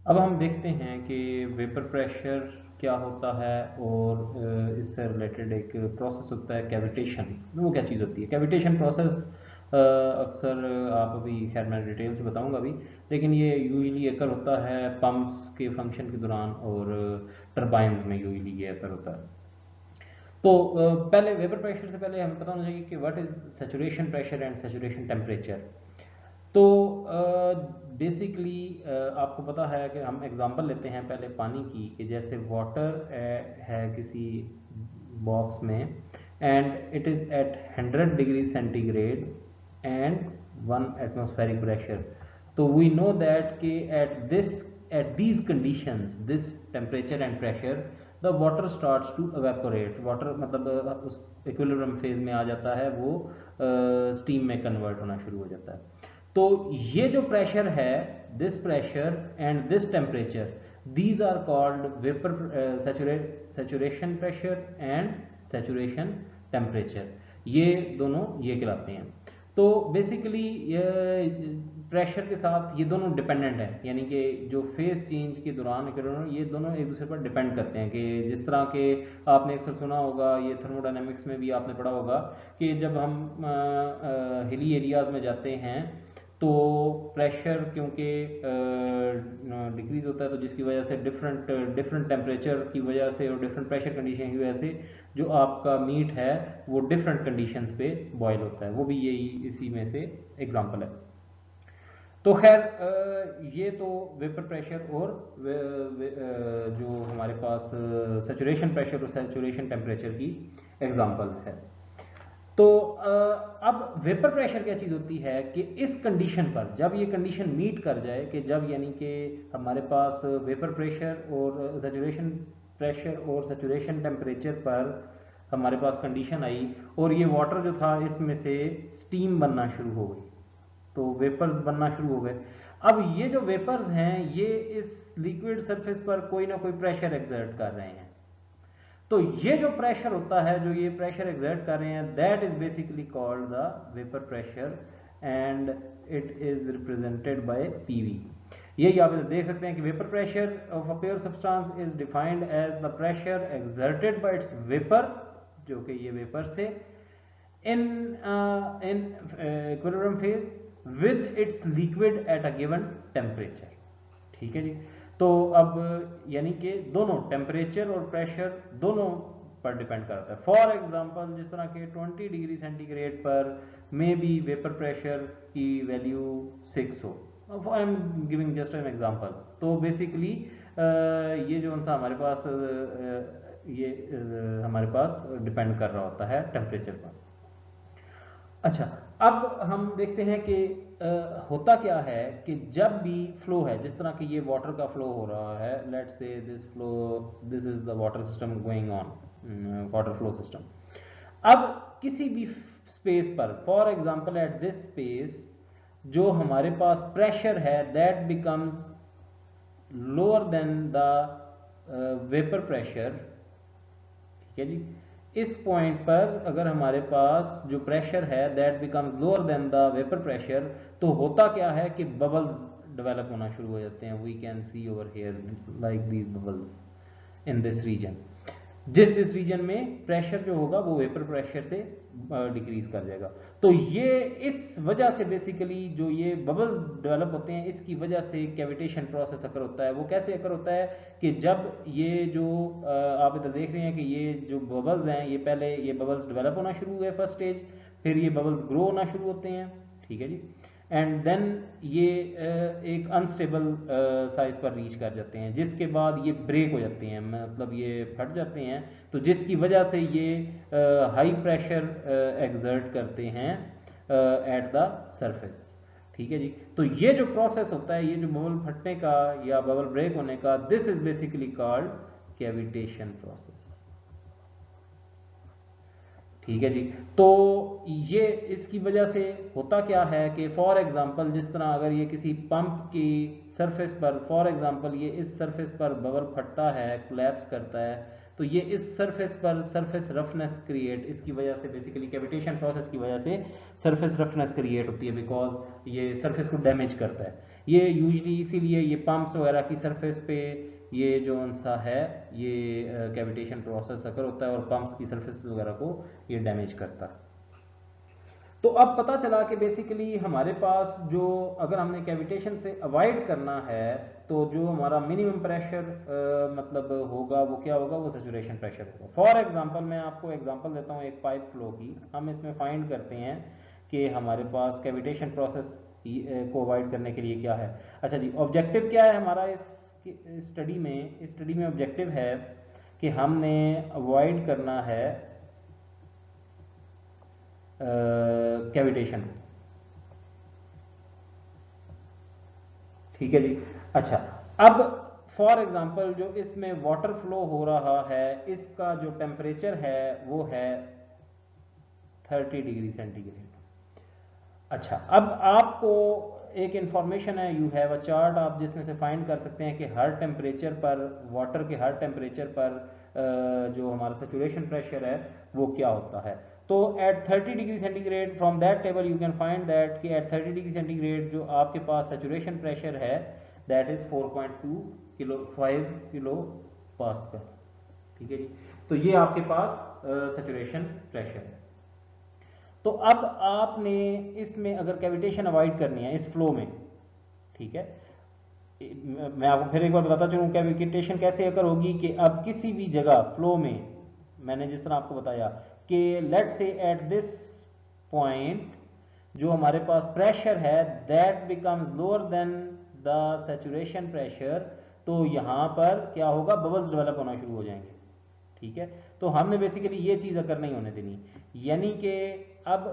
अब हम देखते हैं कि वेपर प्रेशर क्या होता है और इससे रिलेटेड एक प्रोसेस होता है कैविटेशन। वो क्या चीज़ होती है कैविटेशन प्रोसेस? अक्सर आप अभी खैर मैं डिटेल से बताऊंगा अभी, लेकिन ये यूजुअली एकर होता है पंप्स के फंक्शन के दौरान और टरबाइन्स में यूजुअली ये एकर होता है। तो पहले वेपर प्रेशर से पहले हमें पता होना चाहिए कि what is saturation pressure and saturation temperature. तो बेसिकली आपको पता है कि हम एग्जांपल लेते हैं पहले पानी की, कि जैसे वाटर है किसी बॉक्स में and it is at 100 degree centigrade and 1 atmospheric pressure. तो वी नो दैट कि at these conditions this temperature and pressure the water starts to evaporate. Water मतलब उस इक्विलिब्रियम फेज में आ जाता है, वो स्टीम में कन्वर्ट होना शुरू हो जाता है। तो ये जो प्रेशर है, this pressure and this temperature, these are called vapour saturation pressure and saturation temperature. ये दोनों ये कहलाते हैं। तो बेसिकली प्रेशर के साथ ये दोनों डिपेंडेंट है, यानी कि जो फेज चेंज के दौरान ये दोनों एक दूसरे पर डिपेंड करते हैं। कि जिस तरह के आपने अक्सर सुना होगा, ये थर्मोडायनेमिक्स में भी आपने पढ़ा होगा कि जब हम हिली एरियाज में जाते हैं तो प्रेशर क्योंकि डिक्रीज होता है, तो जिसकी वजह से डिफरेंट टेम्परेचर की वजह से और डिफरेंट प्रेशर कंडीशन की वजह से जो आपका मीट है वो डिफरेंट कंडीशंस पे बॉयल होता है। वो भी यही इसी में से एग्जांपल है। तो खैर ये तो वेपर प्रेशर और जो हमारे पास सैचुरेशन प्रेशर और सैचुरेशन टेम्परेचर की एग्जांपल है। तो अब वेपर प्रेशर क्या चीज़ होती है कि इस कंडीशन पर जब ये कंडीशन मीट कर जाए, कि जब यानी कि हमारे पास वेपर प्रेशर और सैचुरेशन प्रेशर और सैचुरेशन टेम्परेचर पर हमारे पास कंडीशन आई और ये वाटर जो था इसमें से स्टीम बनना शुरू हो गई, तो वेपर्स बनना शुरू हो गए। अब ये जो वेपर्स हैं ये इस लिक्विड सरफेस पर कोई ना कोई प्रेशर एक्सर्ट कर रहे हैं। तो ये जो प्रेशर होता है, जो ये प्रेशर एक्सर्ट कर रहे हैं, that is basically called the vapour pressure and it is represented by PV. यही आप देख सकते हैं कि vapour pressure of a pure substance is defined as the pressure exerted by its vapour, जो कि ये वेपर्स थे, in in equilibrium phase with its liquid at a given temperature। ठीक है जी। तो अब यानी कि दोनों टेम्परेचर और प्रेशर दोनों पर डिपेंड करता है। फॉर एग्जांपल जिस तरह के 20 डिग्री सेंटीग्रेड पर मे बी वेपर प्रेशर की वैल्यू 6 हो, I am giving just an example. तो बेसिकली ये जो उनसा हमारे पास ये हमारे पास डिपेंड कर रहा होता है टेम्परेचर पर। अच्छा, अब हम देखते हैं कि होता क्या है कि जब भी फ्लो है, जिस तरह की ये वाटर का फ्लो हो रहा है, let's say this is the water system going on, water flow system. अब किसी भी स्पेस पर, for example at this space, जो हमारे पास प्रेशर है that becomes lower than the vapour pressure. ठीक है जी। इस पॉइंट पर अगर हमारे पास जो प्रेशर है that becomes lower than the vapour pressure, तो होता क्या है कि बबल्स डेवलप होना शुरू हो जाते हैं। We can see over here like these bubbles in this region. जिस रीजन में प्रेशर जो होगा वो वेपर प्रेशर से डिक्रीज कर जाएगा। तो ये इस वजह से बेसिकली जो ये बबल डेवलप होते हैं, इसकी वजह से कैविटेशन प्रोसेस अकर होता है। वो कैसे अकर होता है कि जब ये जो आप इधर देख रहे हैं कि ये जो बबल्स हैं, ये पहले ये बबल्स डेवलप होना शुरू हुए फर्स्ट स्टेज, फिर ये बबल्स ग्रो होना शुरू होते हैं। ठीक है जी। एंड देन ये एक अनस्टेबल साइज पर रीच कर जाते हैं, जिसके बाद ये ब्रेक हो जाते हैं, मतलब ये फट जाते हैं। तो जिसकी वजह से ये हाई प्रेशर एक्सर्ट करते हैं एट द सरफेस। ठीक है जी। तो ये जो प्रोसेस होता है, ये जो बबल फटने का या बबल ब्रेक होने का, this is basically called cavitation process. ठीक है जी। तो ये इसकी वजह से होता क्या है कि फॉर एग्जांपल जिस तरह अगर ये किसी पंप की सरफेस पर, फॉर एग्जांपल ये इस सरफेस पर बबल फटता है, कोलैप्स करता है, तो ये इस सरफेस पर सरफेस रफनेस क्रिएट, इसकी वजह से बेसिकली कैविटेशन प्रोसेस की वजह से सरफेस रफनेस क्रिएट होती है, बिकॉज ये सरफेस को डैमेज करता है। ये यूजली इसीलिए ये पंप्स वगैरह की सरफेस पे ये जो सा है ये कैविटेशन प्रोसेस अकर होता है और पंप्स की सरफेस वगैरह को ये डैमेज करता है। तो अब पता चला कि बेसिकली हमारे पास जो अगर हमने कैविटेशन से अवॉइड करना है तो जो हमारा मिनिमम प्रेशर मतलब होगा वो क्या होगा, वो सैचुरेशन प्रेशर होगा। फॉर एग्जांपल मैं आपको एग्जांपल देता हूँ एक पाइप फ्लो की। हम इसमें फाइंड करते हैं कि हमारे पास कैविटेशन प्रोसेस को अवॉइड करने के लिए क्या है। अच्छा जी, ऑब्जेक्टिव क्या है हमारा इस स्टडी में? इस स्टडी में ऑब्जेक्टिव है कि हमने अवॉइड करना है कैविटेशन, ठीक है जी। अच्छा, अब फॉर एग्जांपल जो इसमें वाटर फ्लो हो रहा है इसका जो टेम्परेचर है वो है 30 डिग्री सेंटीग्रेड। अच्छा, अब आपको एक इंफॉर्मेशन है, यू हैव अ चार्ट, आप जिसमें से फाइंड कर सकते हैं कि हर टेम्परेचर पर, वाटर के हर टेम्परेचर पर जो हमारा सेचुरेशन प्रेशर है वो क्या होता है। तो at 30 degree centigrade from that table you can find that कि एट 30 डिग्री सेंटीग्रेड जो आपके पास सेचुरेशन प्रेशर है दैट इज 4.2 किलो पास्कल, ठीक है जी। तो ये आपके पास सेचुरेशन प्रेशर है। तो अब आपने इसमें अगर कैविटेशन अवॉइड करनी है इस फ्लो में, ठीक है, मैं आपको फिर एक बार बताता चलूं कैविटेशन कैसे अकर होगी कि अब किसी भी जगह फ्लो में मैंने जिस तरह आपको बताया कि let's say at this point जो हमारे पास प्रेशर है that becomes lower than the saturation pressure, तो यहां पर क्या होगा, बबल्स डेवलप होना शुरू हो जाएंगे, ठीक है। तो हमने बेसिकली ये चीज अगर नहीं होने देनी, यानी कि अब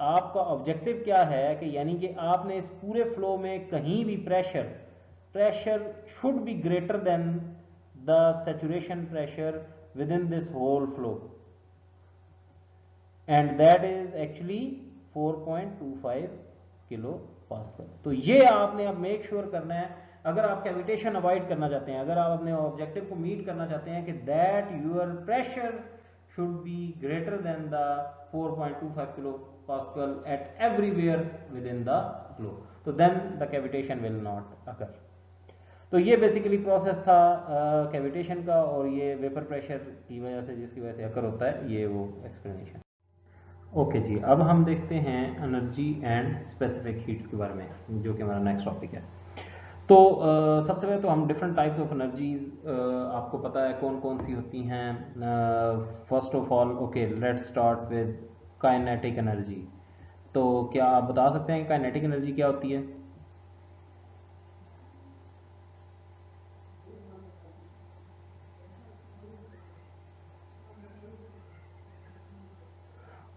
आपका ऑब्जेक्टिव क्या है कि यानी कि आपने इस पूरे फ्लो में कहीं भी pressure should be greater than the saturation pressure within this whole flow and that is actually 4.25 kilo pascal. तो ये आपने अब मेक श्योर करना है अगर आप कैविटेशन अवॉइड करना चाहते हैं, अगर आप अपने ऑब्जेक्टिव को मीट करना चाहते हैं कि that your pressure should be greater than the 4.25 kilo pascal at everywhere within the flow, तो then the cavitation will not occur। तो ये बेसिकली प्रोसेस था कैविटेशन का, और ये वेपर प्रेशर की वजह से जिसकी वजह से अकर होता है, ये वो एक्सप्लेनेशन। ओके जी, अब हम देखते हैं एनर्जी एंड स्पेसिफिक हीट्स के बारे में, जो कि हमारा नेक्स्ट टॉपिक है। तो सबसे पहले तो हम डिफरेंट टाइप्स ऑफ एनर्जीज आपको पता है कौन कौन सी होती हैं। First of all okay let's start with kinetic energy. तो क्या आप बता सकते हैं काइनेटिक एनर्जी क्या होती है?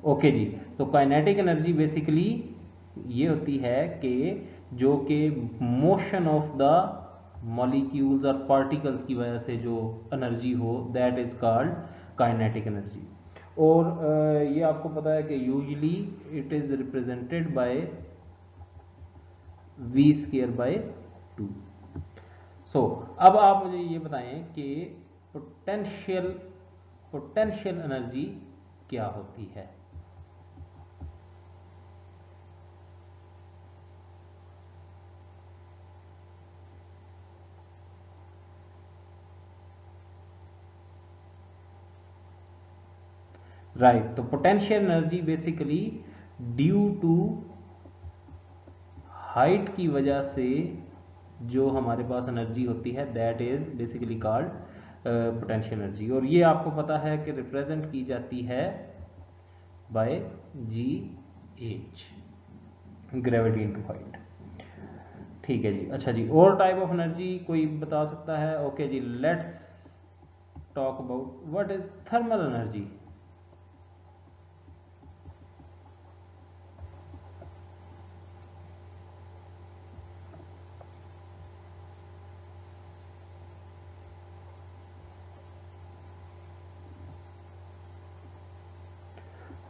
ओके जी, तो काइनेटिक एनर्जी बेसिकली ये होती है कि जो कि मोशन ऑफ द मॉलिक्यूल्स और पार्टिकल्स की वजह से जो एनर्जी हो that is called kinetic energy. और ये आपको पता है कि usually it is represented bye v²/2। सो अब आप मुझे ये बताएं कि पोटेंशियल एनर्जी क्या होती है? राइट, तो potential energy basically due to height की वजह से जो हमारे पास एनर्जी होती है that is basically called potential energy. और ये आपको पता है कि रिप्रेजेंट की जाती है by GH, gravity into height, ठीक है जी। अच्छा जी, और टाइप ऑफ एनर्जी कोई बता सकता है? ओके जी, let's talk about what is thermal energy.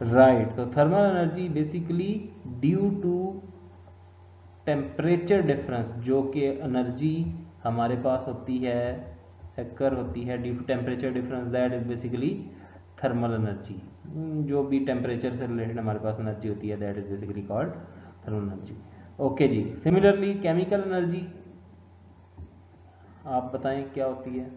Right, तो thermal energy basically due to temperature difference, जो कि एनर्जी हमारे पास होती है अकर होती है due to temperature difference, that is basically thermal energy. जो भी टेम्परेचर से रिलेटेड हमारे पास एनर्जी होती है that is basically called thermal energy. Okay जी, सिमिलरली केमिकल एनर्जी आप बताएं क्या होती है।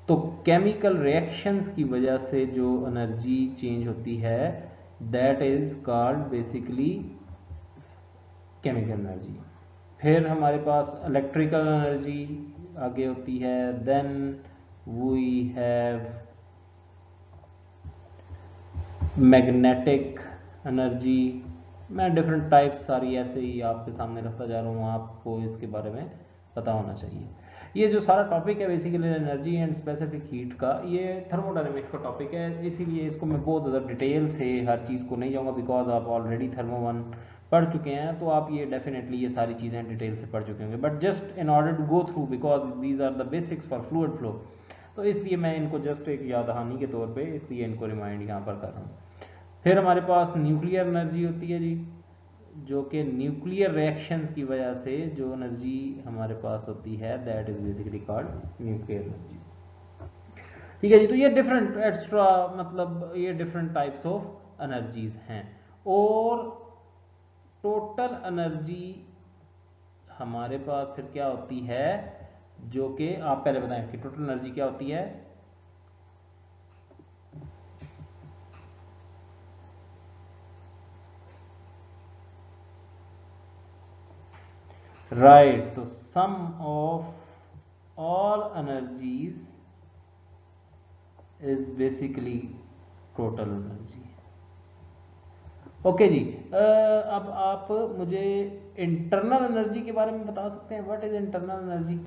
तो केमिकल रिएक्शंस की वजह से जो एनर्जी चेंज होती है that is called basically chemical energy. फिर हमारे पास इलेक्ट्रिकल एनर्जी आगे होती है, then we have magnetic energy. मैं डिफरेंट टाइप्स सारी ऐसे ही आपके सामने रखता जा रहा हूँ, आपको इसके बारे में पता होना चाहिए। ये जो सारा टॉपिक है basically energy and specific heat का, ये थर्मोडायनेमिक्स का टॉपिक है, इसीलिए इसको मैं बहुत ज़्यादा डिटेल से हर चीज़ को नहीं जाऊँगा, बिकॉज आप ऑलरेडी थर्मो वन पढ़ चुके हैं, तो आप ये डेफिनेटली ये सारी चीज़ें डिटेल से पढ़ चुके होंगे। But just in order to go through, because these are the basics for fluid flow, तो इसलिए मैं इनको जस्ट एक याद दहानी के तौर पे इसलिए इनको रिमाइंड यहाँ पर कर रहा हूँ। फिर हमारे पास न्यूक्लियर एनर्जी होती है जी, जो कि न्यूक्लियर रिएक्शंस की वजह से जो एनर्जी हमारे पास होती है that is basically called nuclear energy. ठीक है जी, तो ये डिफरेंट एक्स्ट्रा मतलब ये डिफरेंट टाइप्स ऑफ एनर्जीज हैं। और टोटल एनर्जी हमारे पास फिर क्या होती है, जो कि आप पहले बताएं कि टोटल एनर्जी क्या होती है। राइट, तो sum of all energies is basically total energy. Okay जी, अब आप मुझे इंटरनल एनर्जी के बारे में बता सकते हैं, what is internal energy.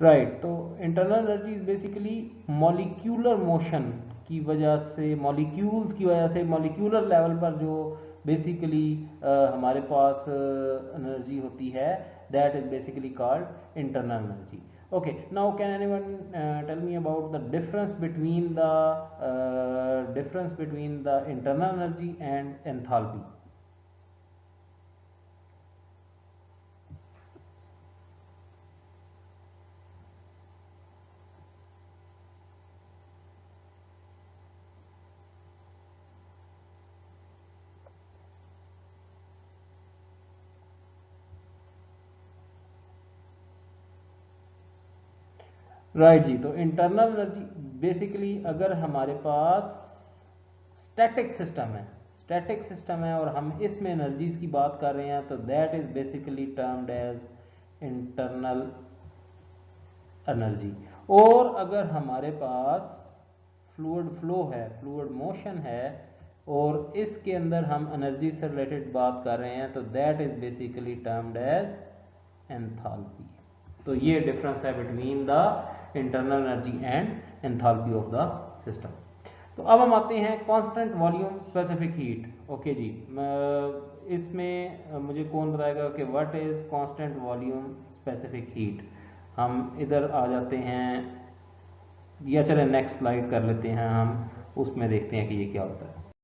Right, तो internal energy is basically molecular motion की वजह से, मॉलिक्यूल्स की वजह से, मॉलिक्यूलर लेवल पर जो बेसिकली हमारे पास एनर्जी होती है that is basically called internal energy. Okay, now can anyone tell me about the difference between the internal energy and enthalpy? Right जी, तो इंटरनल एनर्जी बेसिकली अगर हमारे पास स्टैटिक सिस्टम है, स्टैटिक सिस्टम है और हम इसमें एनर्जीज की बात कर रहे हैं, तो that is basically termed as internal energy. और अगर हमारे पास फ्लूइड फ्लो है, फ्लूइड मोशन है, और इसके अंदर हम एनर्जी से रिलेटेड बात कर रहे हैं, तो that is basically termed as enthalpy. तो ये डिफरेंस है between the internal energy and enthalpy of the system. तो अब हम आते हैं constant volume specific heat. Okay जी, इसमें मुझे कौन बताएगा कि what is constant volume specific heat. हम इधर आ जाते हैं, या चले नेक्स्ट स्लाइड कर लेते हैं, हम उसमें देखते हैं कि ये क्या होता है।